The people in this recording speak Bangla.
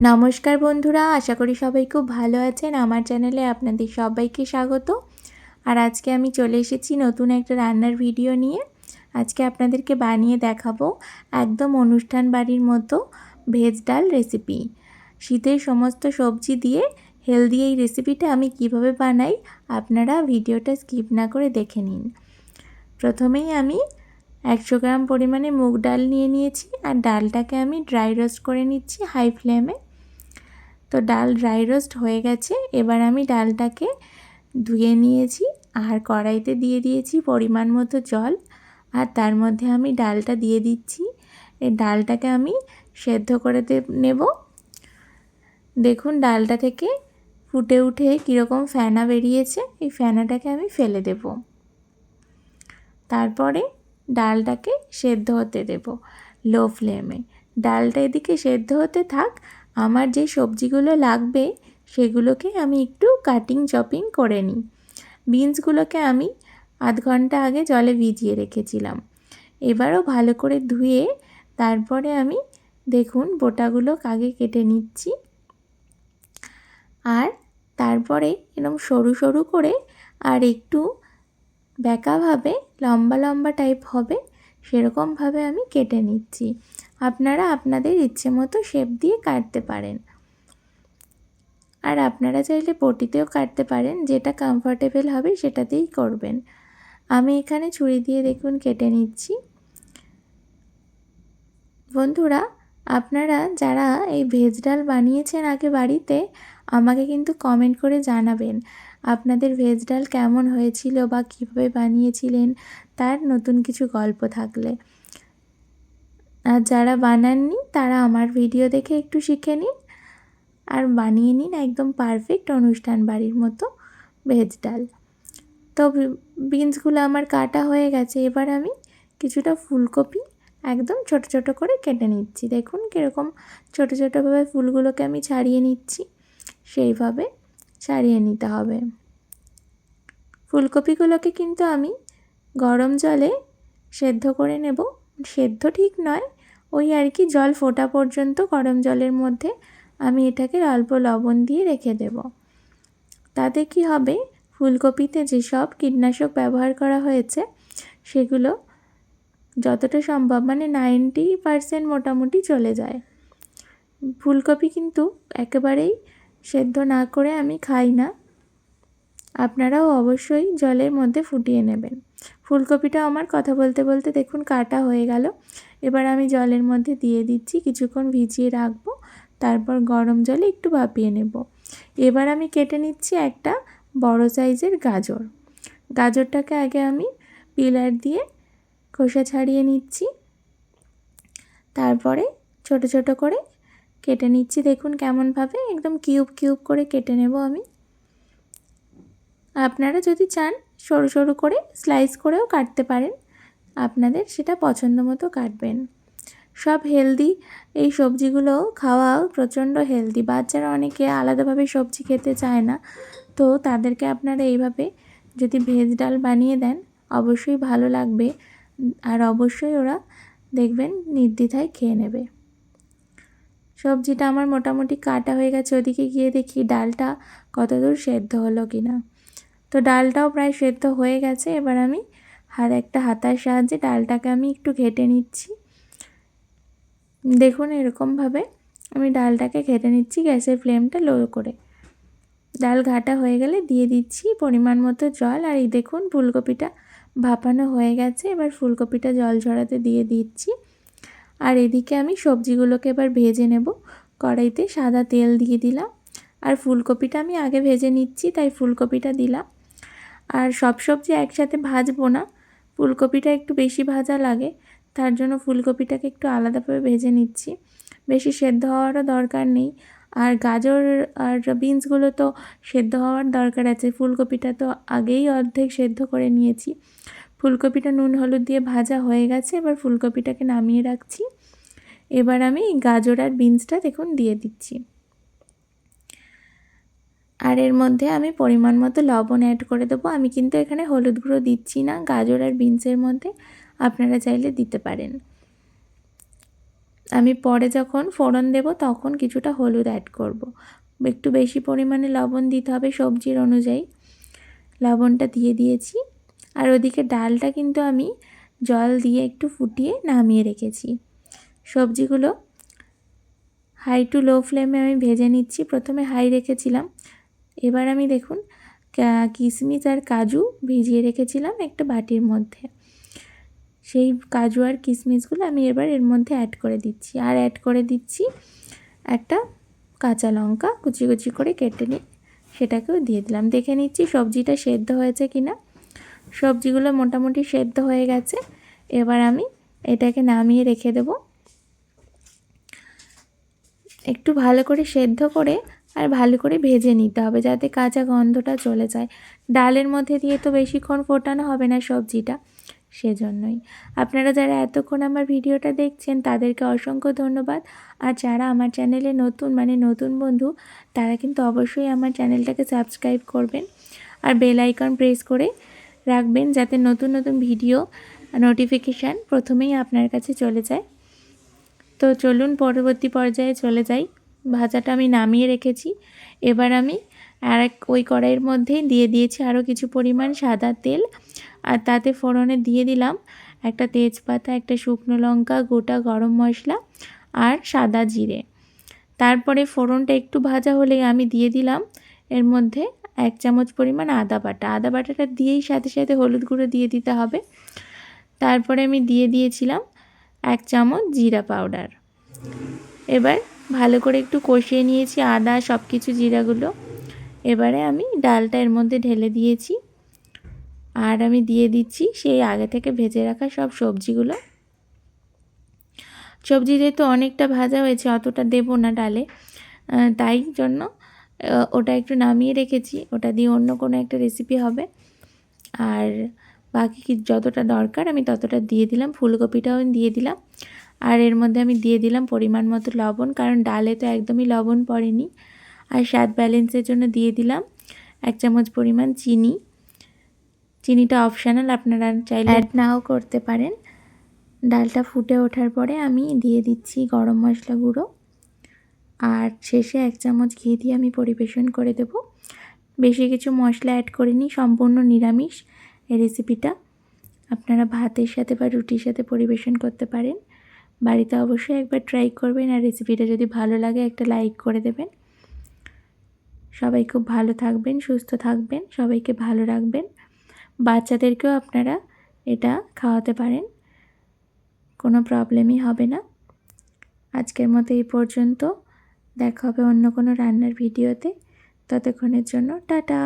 নমস্কার বন্ধুরা, আশা করি সবাই খুব ভালো আছেন। আমার চ্যানেলে আপনাদের সবাইকে স্বাগত। আর আজকে আমি চলে এসেছি নতুন একটা রান্নার ভিডিও নিয়ে। আজকে আপনাদেরকে বানিয়ে দেখাবো একদম অনুষ্ঠান বাড়ির মতো ভেজ ডাল রেসিপি। শীতের সমস্ত সবজি দিয়ে হেলদি এই রেসিপিটা আমি কিভাবে বানাই আপনারা ভিডিওটা স্কিপ না করে দেখে নিন। প্রথমেই আমি 100 গ্রাম পরিমাণে মুগ ডাল নিয়ে নিয়েছি আর ডালটাকে আমি ড্রাই রোস্ট করে নিচ্ছি হাই ফ্লেমে। তো ডাল ড্রাই রোস্ট হয়ে গেছে। এবার আমি ডালটাকে ধুয়ে নিয়েছি আর কড়াইতে দিয়ে দিয়েছি পরিমাণ মতো জল, আর তার মধ্যে আমি ডালটা দিয়ে দিচ্ছি। এই ডালটাকে আমি সেদ্ধ করে নেব। দেখুন ডালটা থেকে ফুটে উঠে কীরকম ফেনা বেরিয়েছে, এই ফেনাটাকে আমি ফেলে দেব। তারপরে ডালটাকে সেদ্ধ হতে দেব লো ফ্লেমে। ডালটা এদিকে সেদ্ধ হতে থাক। আমার যে সবজিগুলো লাগবে সেগুলোকে আমি একটু চপিং করে নিই। বিনসগুলোকে আমি আধ ঘন্টা আগে জলে ভিজিয়ে রেখেছিলাম। এবারও ভালো করে ধুয়ে তারপরে আমি দেখুন বোটাগুলো আগে কেটে নিচ্ছি। আর তারপরে এরকম সরু সরু করে আর একটু বেঁকাভাবে লম্বা লম্বা টাইপ হবে সেরকমভাবে আমি কেটে নিচ্ছি। আপনারা আপনাদের ইচ্ছে মতো শেপ দিয়ে কাটতে পারেন, আর আপনারা চাইলে বটিতেও কাটতে পারেন, যেটা কমফর্টেবল হবে সেটাতেই করবেন। আমি এখানে ছুরি দিয়ে দেখুন কেটে নিচ্ছি। বন্ধুরা, আপনারা যারা এই ভেজ ডাল বানিয়েছেন আগে বাড়িতে, আমাকে কিন্তু কমেন্ট করে জানাবেন আপনাদের ভেজ ডাল কেমন হয়েছিল বা কীভাবে বানিয়েছিলেন, তার নতুন কিছু গল্প থাকলে। আর যারা বানাননি তারা আমার ভিডিও দেখে একটু শিখে নিন আর বানিয়ে নিন একদম পারফেক্ট অনুষ্ঠান বাড়ির মতো ভেজ ডাল। তো বিনসগুলো আমার কাটা হয়ে গেছে। এবার আমি কিছুটা ফুলকপি একদম ছোট ছোট করে কেটে নিচ্ছি। দেখুন কীরকম ছোট ছোটোভাবে ফুলগুলোকে আমি ছাড়িয়ে নিচ্ছি, সেইভাবে ছাড়িয়ে নিতে হবে। ফুলকপিগুলোকে কিন্তু আমি গরম জলে সেদ্ধ করে নেব। সেদ্ধ ঠিক নয়, ওই আর কি জল ফোটা পর্যন্ত গরম জলের মধ্যে আমি এটাকে অল্প লবণ দিয়ে রেখে দেব। তাতে কি হবে, ফুলকপিতে যেসব কীটনাশক ব্যবহার করা হয়েছে সেগুলো যতটা সম্ভব 90% মোটামুটি চলে যায়। ফুলকপি কিন্তু একেবারেই সেদ্ধ না করে আমি খাই না, আপনারাও অবশ্যই জলের মধ্যে ফুটিয়ে নেবেন। ফুলকপিটা আমার কথা বলতে বলতে দেখুন কাটা হয়ে গেল। এবার আমি জলের মধ্যে দিয়ে দিচ্ছি, কিছুক্ষণ ভিজিয়ে রাখবো, তারপর গরম জলে একটু ভাপিয়ে নেব। এবার আমি কেটে নিচ্ছি একটা বড় সাইজের গাজর। গাজরটাকে আগে আমি পিলার দিয়ে খোসা ছাড়িয়ে নিচ্ছি, তারপরে ছোট ছোট করে কেটে নিচ্ছি। দেখুন কেমনভাবে একদম কিউব কিউব করে কেটে নেব আমি। আপনারা যদি চান সরু সরু করে স্লাইস করেও কাটতে পারেন, আপনাদের সেটা পছন্দ মতো কাটবেন। সব হেলদি এই সবজিগুলো খাওয়াও প্রচণ্ড হেলদি। বাচ্চারা অনেকে আলাদাভাবে সবজি খেতে চায় না, তো তাদেরকে আপনারা এইভাবে যদি ভেজ ডাল বানিয়ে দেন অবশ্যই ভালো লাগবে, আর অবশ্যই ওরা দেখবেন নির্দ্বিধায় খেয়ে নেবে। সবজিটা আমার মোটামুটি কাটা হয়ে গেছে, ওদিকে গিয়ে দেখি ডালটা কতদূর সেদ্ধ হলো কিনা। তো ডালটাও প্রায় সেদ্ধ হয়ে গেছে। এবার আমি একটা হাতার সাহায্যে ডালটাকে আমি একটু ঘেটে নিচ্ছি। দেখুন এরকমভাবে আমি ডালটাকে ঘেটে নিচ্ছি গ্যাসের ফ্লেমটা লো করে। ডাল ঘাটা হয়ে গেলে দিয়ে দিচ্ছি পরিমাণ মতো জল। আর এই দেখুন ফুলকপিটা ভাপানো হয়ে গেছে। এবার ফুলকপিটা জল ঝরাতে দিয়ে দিচ্ছি। আর এদিকে আমি সবজিগুলোকে এবার ভেজে নেব। কড়াইতে সাদা তেল দিয়ে দিলাম, আর ফুলকপিটা আমি আগে ভেজে নিচ্ছি তাই ফুলকপিটা দিলাম। আর সব সবজি একসাথে ভাজবো না, ফুলকপিটা একটু বেশি ভাজা লাগে, তার জন্য ফুলকপিটাকে একটু আলাদাভাবে ভেজে নিচ্ছি। বেশি সেদ্ধ হওয়ারও দরকার নেই। আর গাজর আর বিনসগুলো তো সেদ্ধ হওয়ার দরকার আছে, ফুলকপিটা তো আগেই অর্ধেক সেদ্ধ করে নিয়েছি। ফুলকপিটা নুন হলুদ দিয়ে ভাজা হয়ে গেছে। এবার ফুলকপিটাকে নামিয়ে রাখছি। এবার আমি গাজর আর বিনসটা দেখুন দিয়ে দিচ্ছি। আর এর মধ্যে আমি পরিমাণ মতো লবণ অ্যাড করে দেবো। আমি কিন্তু এখানে হলুদ গুঁড়ো দিচ্ছি না গাজর আর বিনসের মধ্যে, আপনারা চাইলে দিতে পারেন। আমি পরে যখন ফোড়ন দেব তখন কিছুটা হলুদ অ্যাড করব। একটু বেশি পরিমাণে লবণ দিতে হবে সবজির অনুযায়ী। লবণটা দিয়ে দিয়েছি। আর ওদিকে ডালটা কিন্তু আমি জল দিয়ে একটু ফুটিয়ে নামিয়ে রেখেছি। সবজিগুলো হাই টু লো ফ্লেমে আমি ভেজে নিচ্ছি। প্রথমে হাই রেখেছিলাম, এবার আমি দেখুন কিশমিশ আর কাজু ভিজিয়ে রেখেছিলাম একটা বাটির মধ্যে। সেই কাজু আর কিশমিশগুলো আমি এবার এর মধ্যে অ্যাড করে দিচ্ছি। আর অ্যাড করে দিচ্ছি একটা কাঁচা লঙ্কা কুচি কুচি করে কেটে নিই, সেটাকেও দিয়ে দিলাম। দেখে নিচ্ছি সবজিটা সেদ্ধ হয়েছে কিনা। সবজিগুলো মোটামুটি সেদ্ধ হয়ে গেছে। এবার আমি এটাকে নামিয়ে রেখে দেব। একটু ভালো করে সেদ্ধ করে আর ভালো করে ভেজে নিতে হবে যাতে কাঁচা গন্ধটা চলে যায়। ডালের মধ্যে দিয়ে তো বেশিক্ষণ ফোটানো হবে না সবজিটা, সেজন্যই। আপনারা যারা এতক্ষণ আমার ভিডিওটা দেখছেন তাদেরকে অসংখ্য ধন্যবাদ। আর যারা আমার চ্যানেলে নতুন বন্ধু, তারা কিন্তু অবশ্যই আমার চ্যানেলটাকে সাবস্ক্রাইব করবেন আর বেল আইকন প্রেস করে রাখবেন যাতে নতুন নতুন ভিডিও নোটিফিকেশান প্রথমেই আপনার কাছে চলে যায়। তো চলুন পরবর্তী পর্যায়ে চলে যাই। ভাজাটা আমি নামিয়ে রেখেছি। এবার আমি ওই কড়াইয়ের মধ্যেই দিয়ে দিয়েছি আরও কিছু পরিমাণ সাদা তেল। আর তাতে ফোড়নে দিয়ে দিলাম একটা তেজপাতা, একটা শুকনো লঙ্কা, গোটা গরম মশলা আর সাদা জিরে। তারপরে ফোড়নটা একটু ভাজা হলেই আমি দিয়ে দিলাম এর মধ্যে 1 চামচ পরিমাণ আদা বাটা। আদা বাটাটা দিয়েই সাথে সাথে হলুদ গুঁড়ো দিয়ে দিতে হবে। তারপরে আমি দিয়ে দিয়েছিলাম 1 চামচ জিরা পাউডার। এবার ভালো করে একটু কষিয়ে নিয়েছি আদা সব কিছু জিরাগুলো। এবারে আমি ডালটা এর মধ্যে ঢেলে দিয়েছি আর আমি দিয়ে দিচ্ছি সেই আগে থেকে ভেজে রাখা সব সবজিগুলো। সবজি যেহেতু অনেকটা ভাজা হয়েছে অতটা দেবো না ডালে, তাই জন্য ওটা একটু নামিয়ে রেখেছি। ওটা দিয়ে অন্য কোনো একটা রেসিপি হবে। আর বাকি যতটা দরকার আমি ততটা দিয়ে দিলাম। ফুলকপিটাও দিয়ে দিলাম। আর এর মধ্যে আমি দিয়ে দিলাম পরিমাণ মতো লবণ, কারণ ডালে তো একদমই লবণ পড়েনি। আর স্বাদ ব্যালেন্সের জন্য দিয়ে দিলাম 1 চামচ পরিমাণ চিনি। চিনিটা অপশানাল, আপনারা চাইলে অ্যাড নাও করতে পারেন। ডালটা ফুটে ওঠার পরে আমি দিয়ে দিচ্ছি গরম মশলা গুঁড়ো আর শেষে 1 চামচ ঘি দিয়ে আমি পরিবেশন করে দেব। বেশি কিছু মশলা অ্যাড করিনি, সম্পূর্ণ নিরামিষ এই রেসিপিটা। আপনারা ভাতের সাথে বা রুটির সাথে পরিবেশন করতে পারেন। বাড়িতে অবশ্যই একবার ট্রাই করবেন আর রেসিপিটা যদি ভালো লাগে একটা লাইক করে দেবেন। সবাই খুব ভালো থাকবেন, সুস্থ থাকবেন, সবাইকে ভালো রাখবেন। বাচ্চাদেরকেও আপনারা এটা খাওয়াতে পারেন, কোনো প্রবলেমই হবে না। আজকের মতো এই পর্যন্ত। দেখা হবে অন্য কোনো রান্নার ভিডিওতে। ততক্ষণের জন্য টাটা।